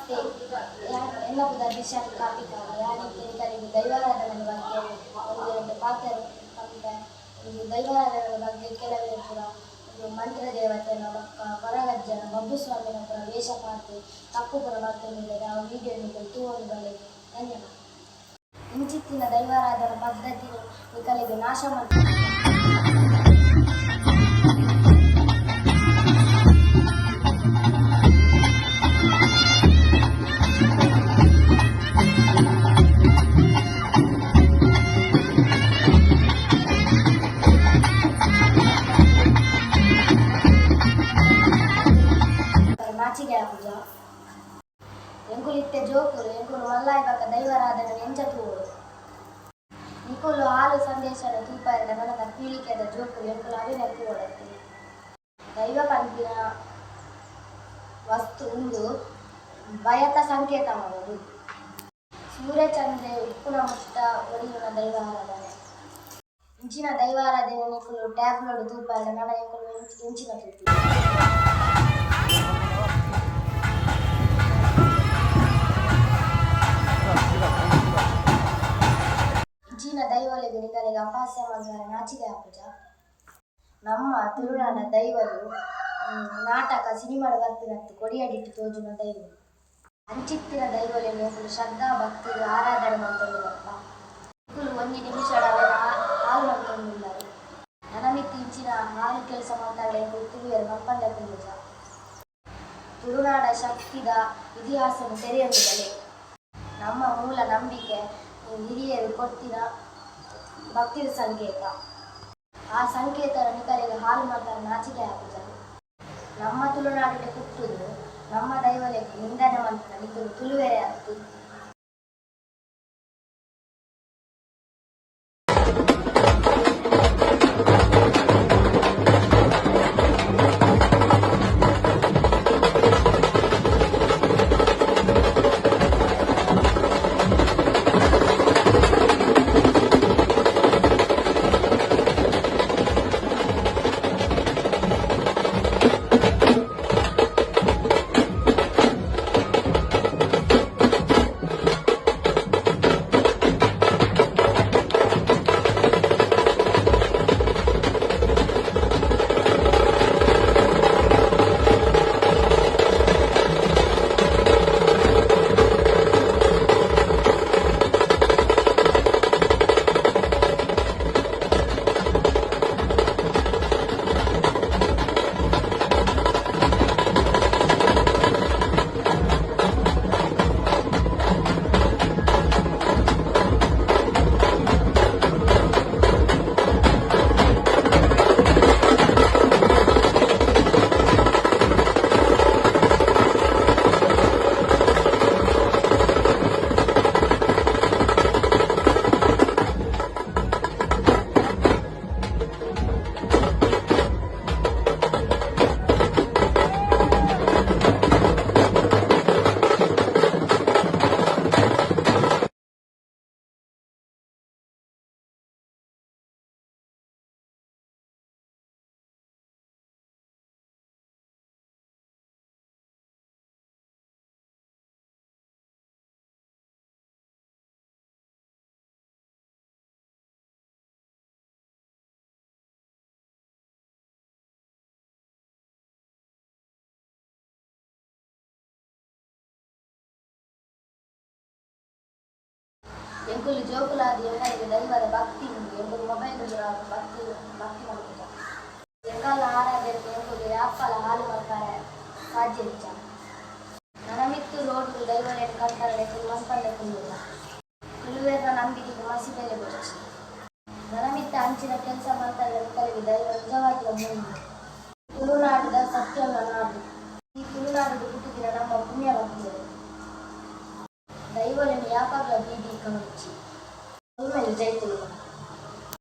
ನಮಸ್ತೆ. ಎಲ್ಲ ದಿಶಾನ್ ಕಾಪಿಕಾಲ ಯಾನಿಗೆ ಕಲಿಗೆ ದೈವಾರಾಧನೆ ಬಗ್ಗೆ ಒಂದು ಎರಡು ಪಾತ್ರ ಒಂದು ದೈವಾರಾಧನೆ ಬಗ್ಗೆ ಕೆಲವೇ ಪುರ ಒಂದು ಮಂತ್ರ ದೇವತೆನ ಹೊರಗಜ್ಜನ ಬಬ್ಬುಸ್ವಾಮಿನ ಪುರ ವೇಷ ಪಾತಿ ತಪ್ಪು ಪುರ ಮಾಡ್ಕೊಂಡಿದ್ದಾರೆ. ನಾವು ವಿಡಿಯೋ ತೂವೊಂದು ಬಲೆ ಧನ್ಯವಾದ. ಇಂಚಿತ್ತಿನ ದೈವಾರಾಧನಾ ಪದ್ಧತಿ ಕಲಿಗೆ ನಾಶ ಮಾಡ್ತಾರೆ. ನಾಚಿಗೆ ಪೂಜಾ ಎಂಕುಲಿತ್ತೆ ಜೋಕುಲು ಎಂಕುಲು ಮಲ್ಲಾಯ್ಬಕ ದೈವಾರಾಧನೆ ಎಂಚತೂರು ನಿಕುಲು ಹಾಲು ಸಂದೇಶದ ತೂಪಾಯದ ನನಗ ಪೀಳಿಕೆದ ಜೋಕುಲು ಎಂಕುಲು ಅವಿನ ತೂವಡತ್ತೆ. ದೈವ ಪಂಪಿನ ವಸ್ತು ಒಂದು ಭಯತ ಸಂಕೇತ ಮಾಡುವುದು. ಸೂರ್ಯಚಂದ್ರ ಉಪ್ಪುನ ಮುಟ್ಟ ಒಡಿಯುನ ದೈವಾರಾಧನೆ ಇಂಚಿನ ದೈವಾರಾಧನೆ ನಿಕುಲು ಟ್ಯಾಬ್ಲೆಟ್ ತೂಪಾಯದ ನನ ಎಂಕುಲು ಇಂಚಿನ ತೂಪಿ ಇಂಚಿನ ದೈವಲಿಗೆ ನಿಕಲಿಗೆ ಅಪಾಸ್ಯ ಮಗರ ನಾಚಿಕೆ ಪೂಜ. ನಮ್ಮ ತುಳುನಾಡ ದೈವಲು ನಾಟಕ ಸಿನಿಮಾದ ಬರ್ತಿನತ್ತು ಕೊಡಿಯಡಿಟ್ಟು ತೋಜುನ ದೈವ ಅಂಚಿತ್ತಿನ ದೈವಲಿಗೆ ಎಂಕುಲು ಶ್ರದ್ಧಾ ಭಕ್ತಿ ಆರಾಧನೆ ಮಾಡ್ತೊಂದಿರಪ್ಪ. ಎಂಕುಲು ಒಂದು ನಿಮಿಷದ ಹಾಲು ಮಾಡ್ಕೊಂಡಿದ್ದಾರೆ. ನನಮಿತ್ತಿ ಇಂಚಿನ ಹಾಲು ಕೆಲಸ ಮಾತಾಡಿ ಎಂಕುಲು ತುಳುವೆರು ಮಲ್ಪಂಡ ಪೂಜ. ತುಳುನಾಡ ಶಕ್ತಿದ ಇತಿಹಾಸವನ್ನು ತೆರೆಯೊಂದಿರಲಿ. ನಮ್ಮ ಮೂಲ ನಂಬಿಕೆ ಹಿರಿಯರು ಕೊಟ್ಟಿನ ಭಕ್ತಿಯ ಸಂಕೇತ. ಆ ಸಂಕೇತ ನಿಕಲಿಗೆ ಹಾಲು ಮಾಡ್ತಾರೆ ನಾಚಿಕೆ ಹಾಕಿದ. ನಮ್ಮ ತುಳುನಾಡಿಗೆ ಹುಟ್ಟುದು ನಮ್ಮ ದೈವಲಿಗೆ ನಿಂದನೆ ಮಾಡ್ತಾರೆ ನಿಕಲು ತುಳುವೆರೆ ಹತ್ತಿ. ಎಂಕುಲು ಜೋಕುಲಾದಿ ಎಂಕಲಿಗೆ ದೈವದ ಭಕ್ತಿ ಉಂಟು. ಎಂಕುಲು ಮೊಬೈಲ್ ಭಕ್ತಿ ಮಾಡ್ತಿದ್ದ. ಎಂಕಲ್ಲ ಆರಾಧನೆ ಎಂಕುಲು ಯಾಪ್ಪಲ ಹಾಲು ಮಾಡ್ತಾರೆ ಸಾಧ್ಯ ಹೆಚ್ಚ. ನನಮಿತ್ತು ರೋಡ್ಗಳು ದೈವಲೇನು ಕಟ್ತಾರೆ ಎಂಕುಲು ಮಲ್ಪಂಡ ಕುಂದಿಲ್ಲ. ತುಳುವೆರ ನಂಬಿಕೆಗೆ ಮಸಿ ಬೆಲೆ ಬಚ್ಚಿ. ನನಮಿತ್ತ ಅಂಚಿನ ಕೆಲಸ ಮಾಡ್ತಾರೆ ಎಂಕಲಿಗೆ ದೈವ ನಿಜವಾಗಿ ಮುಂದೆ. ತುಳುನಾಡಿದ ಸತ್ಯದ ನಾಡು. ಈ ತುಳುನಾಡಿಗೆ ಹುಟ್ಟಿದಿನ ನಮ್ಮ ಪುಣ್ಯ ಭಕ್ತಿಗಳು ದೈವಲಿನ ಯಾಕಾಗಲ ಬೀದಿ ಕಮಚ್ಚಿ.